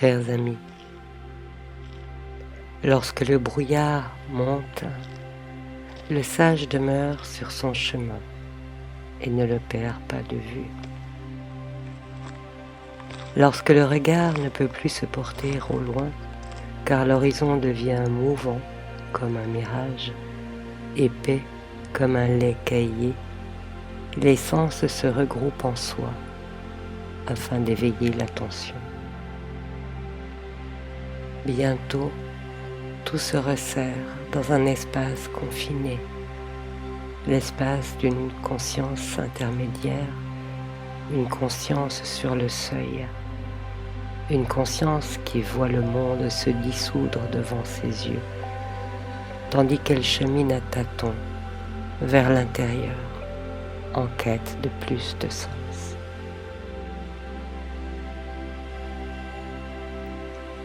Chers amis, lorsque le brouillard monte, le sage demeure sur son chemin et ne le perd pas de vue. Lorsque le regard ne peut plus se porter au loin, car l'horizon devient mouvant comme un mirage, épais comme un lait caillé, les sens se regroupent en soi afin d'éveiller l'attention. Bientôt, tout se resserre dans un espace confiné, l'espace d'une conscience intermédiaire, une conscience sur le seuil, une conscience qui voit le monde se dissoudre devant ses yeux, tandis qu'elle chemine à tâtons vers l'intérieur, en quête de plus de sens.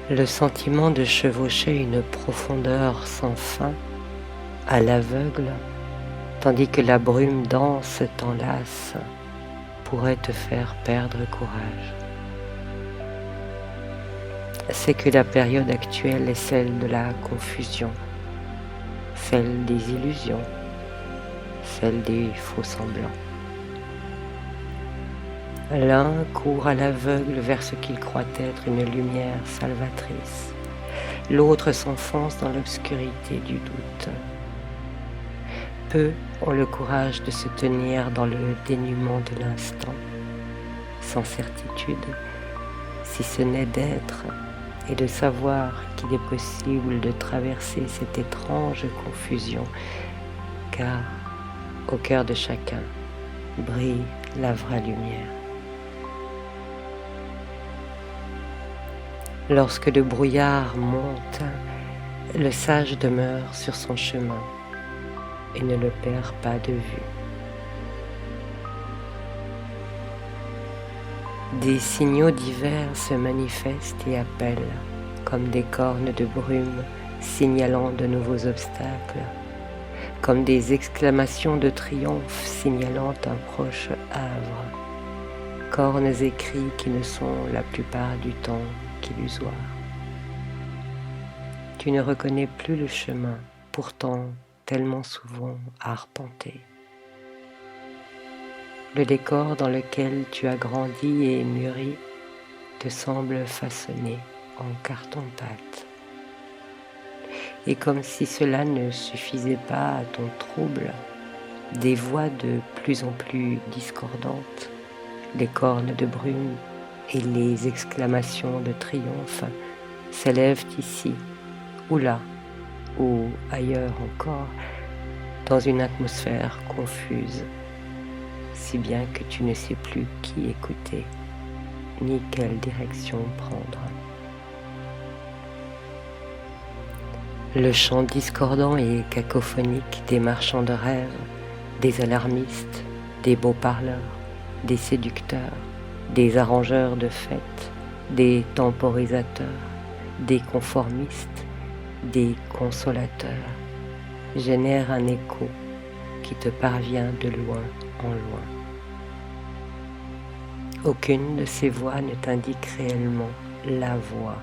Le sentiment de chevaucher une profondeur sans fin, à l'aveugle, tandis que la brume dense t'enlace, pourrait te faire perdre courage. C'est que la période actuelle est celle de la confusion, celle des illusions, celle des faux-semblants. L'un court à l'aveugle vers ce qu'il croit être une lumière salvatrice. L'autre s'enfonce dans l'obscurité du doute. Peu ont le courage de se tenir dans le dénuement de l'instant, sans certitude, si ce n'est d'être et de savoir qu'il est possible de traverser cette étrange confusion, car au cœur de chacun brille la vraie lumière. Lorsque le brouillard monte, le sage demeure sur son chemin et ne le perd pas de vue. Des signaux divers se manifestent et appellent, comme des cornes de brume signalant de nouveaux obstacles, comme des exclamations de triomphe signalant un proche havre, cornes et cris qui ne sont la plupart du temps qu'illusoires. Tu ne reconnais plus le chemin, pourtant tellement souvent arpenté. Le décor dans lequel tu as grandi et mûri te semble façonné en carton-pâte. Et comme si cela ne suffisait pas à ton trouble, des voix de plus en plus discordantes, les cornes de brume et les exclamations de triomphe s'élèvent ici ou là, ou ailleurs encore, dans une atmosphère confuse, si bien que tu ne sais plus qui écouter, ni quelle direction prendre. Le chant discordant et cacophonique des marchands de rêves, des alarmistes, des beaux parleurs, des séducteurs, des arrangeurs de fêtes, des temporisateurs, des conformistes, des consolateurs, génère un écho qui te parvient de loin en loin. Aucune de ces voix ne t'indique réellement la voie.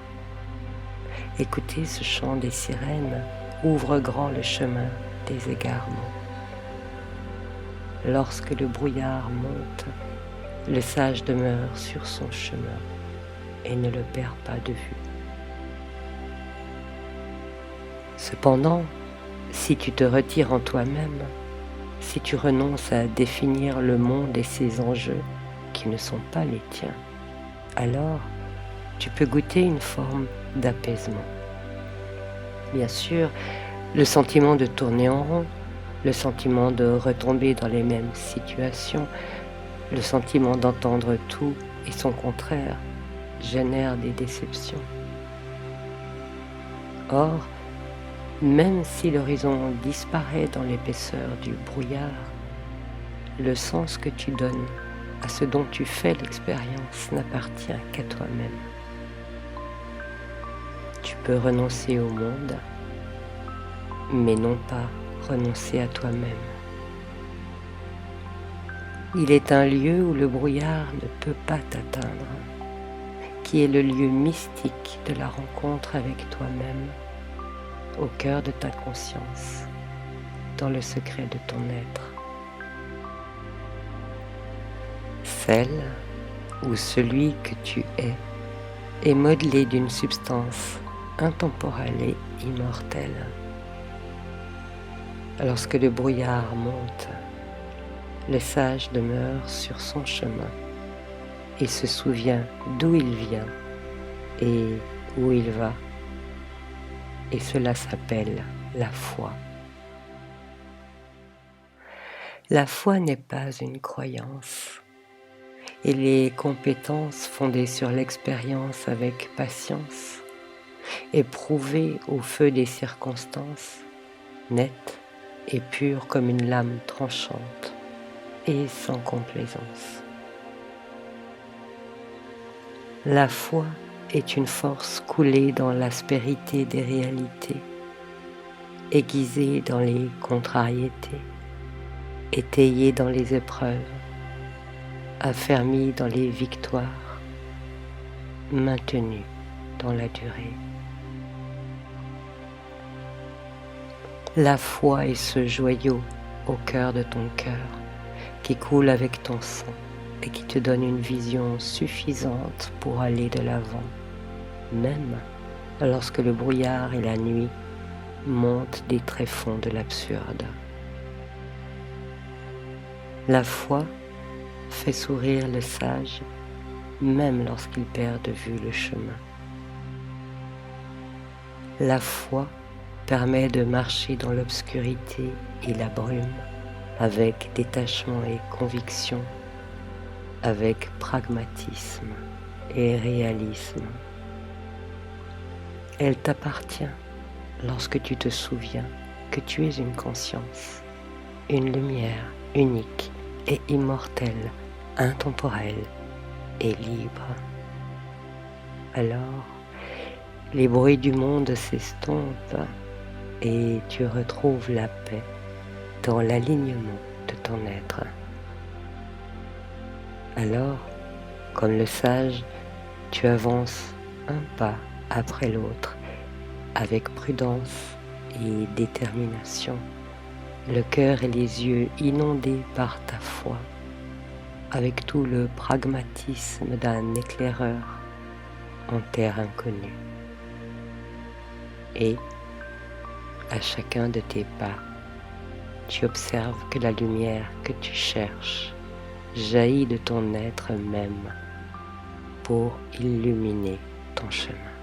Écouter ce chant des sirènes ouvre grand le chemin des égarements. Lorsque le brouillard monte, le sage demeure sur son chemin et ne le perd pas de vue. Cependant, si tu te retires en toi-même, si tu renonces à définir le monde et ses enjeux qui ne sont pas les tiens, alors tu peux goûter une forme d'apaisement. Bien sûr, le sentiment de tourner en rond, le sentiment de retomber dans les mêmes situations, le sentiment d'entendre tout et son contraire génère des déceptions. Or, même si l'horizon disparaît dans l'épaisseur du brouillard, le sens que tu donnes à ce dont tu fais l'expérience n'appartient qu'à toi-même. Tu peux renoncer au monde, mais non pas renoncer à toi-même. Il est un lieu où le brouillard ne peut pas t'atteindre, qui qui est le lieu mystique de la rencontre avec toi-même, au cœur de ta conscience, dans le secret de ton être. Celle ou celui que tu est modelé d'une substance intemporelle et immortelle. Lorsque le brouillard monte, le sage demeure sur son chemin et se souvient d'où il vient et où il va. Et cela s'appelle la foi. La foi n'est pas une croyance, et les compétences fondées sur l'expérience avec patience, éprouvées au feu des circonstances, nettes et pures comme une lame tranchante et sans complaisance. La foi est une force coulée dans l'aspérité des réalités, aiguisée dans les contrariétés, étayée dans les épreuves, affermie dans les victoires, maintenue dans la durée. La foi est ce joyau au cœur de ton cœur qui coule avec ton sang et qui te donne une vision suffisante pour aller de l'avant, même lorsque le brouillard et la nuit montent des tréfonds de l'absurde. La foi fait sourire le sage, même lorsqu'il perd de vue le chemin. La foi permet de marcher dans l'obscurité et la brume avec détachement et conviction, avec pragmatisme et réalisme. Elle t'appartient lorsque tu te souviens que tu es une conscience, une lumière unique et immortelle, intemporelle et libre. Alors, les bruits du monde s'estompent et tu retrouves la paix dans l'alignement de ton être. Alors, comme le sage, tu avances un pas après l'autre avec prudence et détermination, le cœur et les yeux inondés par ta foi, avec tout le pragmatisme d'un éclaireur en terre inconnue. Et, à chacun de tes pas, tu observes que la lumière que tu cherches jaillit de ton être même pour illuminer ton chemin.